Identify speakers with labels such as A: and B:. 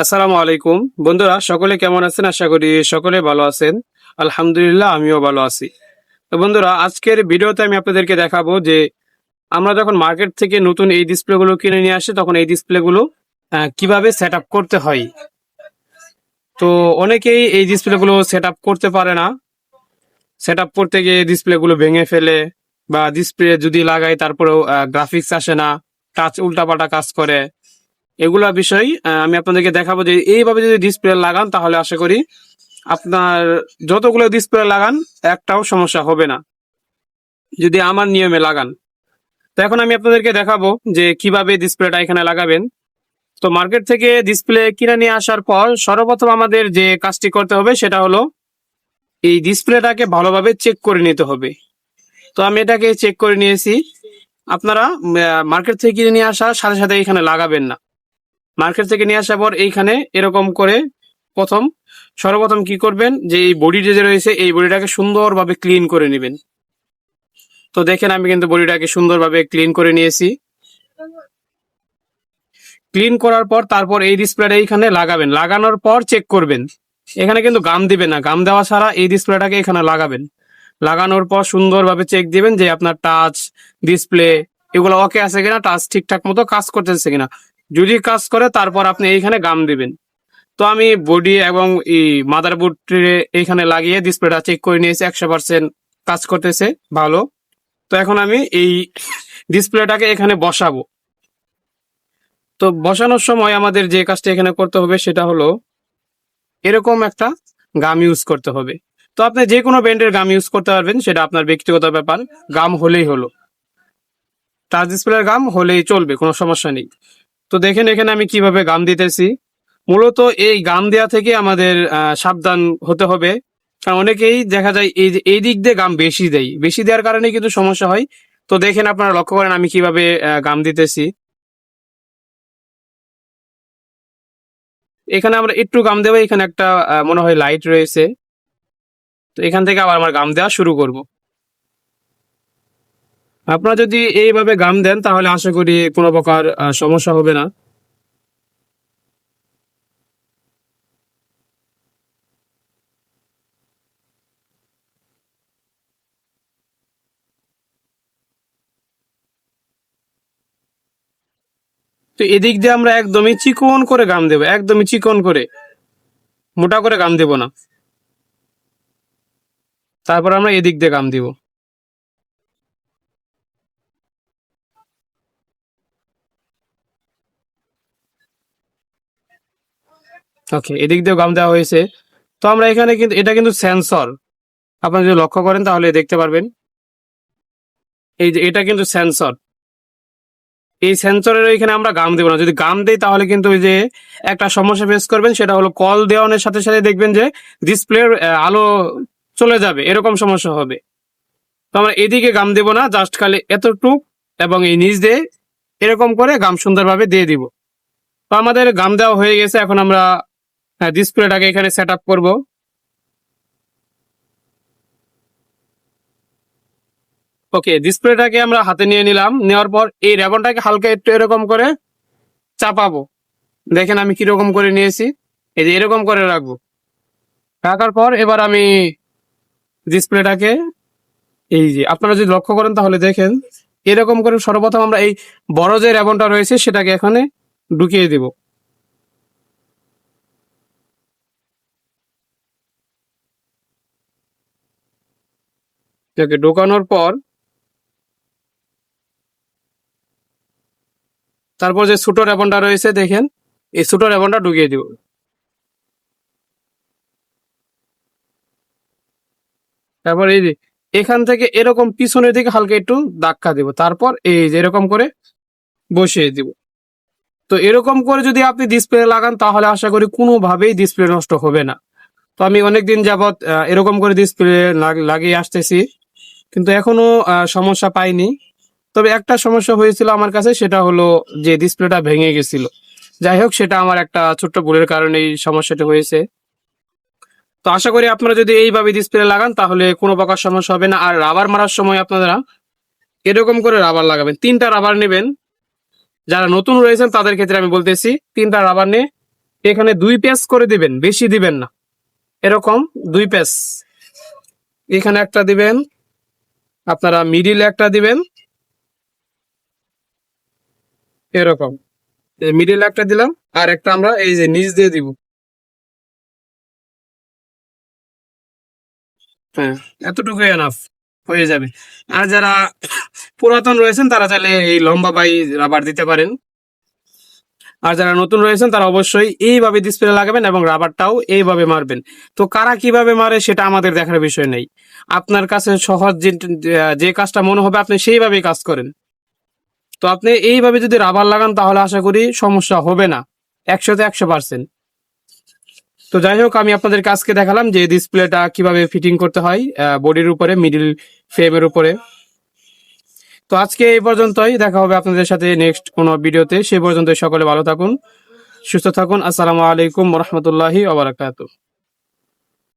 A: আসসালামু আলাইকুম বন্ধুরা, সকলে কেমন আছেন? আশা করি সকলে ভালো আছেন। আলহামদুলিল্লাহ, আমিও ভালো আছি। তো বন্ধুরা, আজকের ভিডিওতে আমি আপনাদেরকে দেখাবো যে আমরা যখন মার্কেট থেকে নতুন এই ডিসপ্লেগুলো কিনে নিয়ে আসি, তখন এই ডিসপ্লেগুলো কিভাবে সেট আপ করতে হয়। তো অনেকেই এই ডিসপ্লেগুলো সেট আপ করতে পারে না। সেট আপ করতে গিয়ে ডিসপ্লেগুলো ভেঙে ফেলে, বা ডিসপ্লে যদি লাগাই তারপরেও গ্রাফিক্স আসে না, টাচ উল্টাপাল্টা কাজ করে। এগুলা বিষয় আমি আপনাদেরকে দেখাবো যে এইভাবে যদি ডিসপ্লে লাগান তাহলে আশা করি আপনার যতগুলো ডিসপ্লে লাগান একটাও সমস্যা হবে না, যদি আমার নিয়মে লাগান। তো এখন আমি আপনাদেরকে দেখাবো যে কিভাবে ডিসপ্লেটা এখানে লাগাবেন। তো মার্কেট থেকে ডিসপ্লে কিনে নিয়ে আসার পর সর্বপ্রথম আমাদের যে কাজটি করতে হবে সেটা হলো এই ডিসপ্লেটাকে ভালোভাবে চেক করে নিতে হবে। তো আমি এটাকে চেক করে নিয়েছি। আপনারা মার্কেট থেকে কিনে নিয়ে আসার সাথে সাথে এখানে লাগাবেন না। মার্কেট থেকে নিয়ে আসার পর এইখানে এরকম করে প্রথম সর্বপ্রথম কি করবেন, যে এই বডিটা যে রয়েছে এই বডিটাকে সুন্দরভাবে ক্লিন করে নেবেন। তো দেখেন আমি কিন্তু বডিটাকে সুন্দরভাবে ক্লিন করে নিয়েছি। ক্লিন করার পর তারপর এই ডিসপ্লেটা এইখানে লাগাবেন। লাগানোর পর চেক করবেন, এখানে কিন্তু গাম দিবেন না। গাম দেওয়া ছাড়া এই ডিসপ্লেটাকে এখানে লাগাবেন। লাগানোর পর সুন্দরভাবে চেক দিবেন যে আপনার টাচ ডিসপ্লে এগুলো ওকে আছে কিনা, টাচ ঠিকঠাক মতো কাজ করতেছে কিনা। যদি কাজ করে তারপর আপনি এইখানে গাম দিবেন। তো আমি বডি এবং এই মাদারবোর্ড এইখানে লাগিয়ে ডিসপ্লেটা চেক করে নিয়েছি, 100% কাজ করতেছে ভালো। তো এখন আমি এই ডিসপ্লেটাকে এখানে বসাবো। তো বসানোর সময় আমাদের যে কাজটা এখানে করতে হবে সেটা হলো এরকম একটা গাম ইউজ করতে হবে। তো আপনি যে কোনো ব্র্যান্ডের গাম ইউজ করতে পারবেন, সেটা আপনার ব্যক্তিগত ব্যাপার। গাম হলেই হলো, টাচ ডিসপ্লের গাম হলেই চলবে, কোনো সমস্যা নেই। তো দেখেন এখানে আমি কিভাবে গাম দিতেছি। মূলত এই গাম দেওয়া থেকে আমাদের সাবধান হতে হবে, কারণ অনেকেই দেখা যায় এই যে এই দিক দিয়ে গাম বেশি দেয়, বেশি দেওয়ার কারণে কিন্তু সমস্যা হয়। তো দেখেন আপনারা লক্ষ্য করেন আমি কিভাবে গাম দিতেছি। এখানে আমরা একটু গাম দেবো, এখানে একটা মনে হয় লাইট রয়েছে। তো এখান থেকে আবার আমার গাম দেওয়া শুরু করব। আপনারা যদি এইভাবে গাম দেন তাহলে আশা করি কোনো প্রকার সমস্যা হবে না। তো এদিক দিয়ে আমরা একদমই চিকন করে গাম দেবো, একদমই চিকন করে, মোটা করে গাম দেবো না। তারপর আমরা এদিক দিয়ে গাম দিব। ওকে, এদিক দিয়েও গাম দেওয়া হয়েছে। তো আমরা এখানে কিন্তু এটা কিন্তু সেন্সর, আপনারা যদি লক্ষ্য করেন তাহলে দেখতে পারবেন এই যে এটা কিন্তু সেন্সর। এই সেন্সরের এখানে আমরা গাম দেবো না। যদি গাম দেই তাহলে কিন্তু ওই যে একটা সমস্যা ফেস করবেন, সেটা হলো কল দেওয়ানোর সাথে সাথে দেখবেন যে ডিসপ্লের আলো চলে যাবে, এরকম সমস্যা হবে। তো আমরা এদিকে গাম দেবো না, জাস্ট খালি এতটুক এবং এই নিচ দিয়ে এরকম করে গাম সুন্দরভাবে দিয়ে দিব। তো আমাদের গাম দেওয়া হয়ে গেছে। এখন আমরা ডিসপ্লেটাকে এখানে সেট আপ করবো। ওকে, ডিসপ্লেটাকে আমরা হাতে নিয়ে নিলাম। নেওয়ার পর এই রেবনটাকে হালকা একটু এরকম করে চাপাবো। দেখেন আমি কিরকম করে নিয়েছি, এই যে এরকম করে রাখবো। রাখার পর এবার আমি ডিসপ্লেটাকে এই যে আপনারা যদি লক্ষ্য করেন তাহলে দেখেন এরকম করে সর্বপ্রথম আমরা এই বড় যে রেবনটা রয়েছে সেটাকে এখানে ঢুকিয়ে দিব। ওকে, ঢোকানোর পর তারপর যে ছোট রেবনটা রয়েছে দেখেন এই ছোট রেবনটা ঢুকিয়ে দিব। তারপর এই যে এখান থেকে এরকম পিছনের দিকে হালকা একটু ধাক্কা দিব, তারপর এই যে এরকম করে বসিয়ে দিব। তো এরকম করে যদি আপনি ডিসপ্লে লাগান তাহলে আশা করি কোনোভাবেই ডিসপ্লে নষ্ট হবে না। তো আমি অনেকদিন যাবৎ এরকম করে ডিসপ্লে লাগিয়ে আসতেছি, কিন্তু এখনো সমস্যা পাইনি। তবে একটা সমস্যা হয়েছিল আমার কাছে, সেটা হলো যে ডিসপ্লেটা ভেঙে গেছিল। যাই হোক, সেটা আমার একটা ছোট্ট ভুলের কারণে এই সমস্যাটা হয়েছে। তো আশা করি আপনারা যদি এইভাবে ডিসপ্লে লাগান তাহলে কোনো প্রকার সমস্যা হবে না। আর রাবার মারার সময় আপনারা এরকম করে রাবার লাগাবেন। 3টা রাবার নেবেন। যারা নতুন রয়েছেন তাদের ক্ষেত্রে আমি বলতেছি, 3টা রাবার নিয়ে এখানে 2 পেজ করে দিবেন, বেশি দিবেন না, এরকম 2 পেজ। এখানে একটা দিবেন, আপনারা মিডিলে একটা দিবেন, এরকম মিডিলে একটা দিলাম, আর একটা আমরা এই যে নিচ দিয়ে দিব। হ্যাঁ, এতটুকু এনাফ হয়ে যাবে। আর যারা পুরাতন রয়েছেন তারা চাইলে এই লম্বা বাই রাবার দিতে পারেন। আর যারা নতুন রয়েছেন তারা অবশ্যই এইভাবে ডিসপ্লে লাগাবেন এবং রাবারটাও এইভাবে মারবেন। তো কারা কিভাবে মারে সেটা আমাদের দেখার বিষয় নেই। আপনার কাছে সহজ যে কাজটা মনে হবে আপনি সেইভাবেই কাজ করেন। তো আপনি এইভাবে যদি রাবার লাগান তাহলে আশা করি সমস্যা হবে না, 100% তো যাই হোক, আমি আপনাদের কাজকে দেখালাম যে ডিসপ্লেটা কিভাবে ফিটিং করতে হয় বডির উপরে, মিডিল ফ্রেমের উপরে। তো আজকে এই পর্যন্তই, দেখা হবে আপনাদের সাথে নেক্সট কোনো ভিডিওতে। সেই পর্যন্ত সকলে ভালো থাকুন, সুস্থ থাকুন। আসসালামু আলাইকুম রহমতুল্লাহি ওয়া বারাকাতুহু।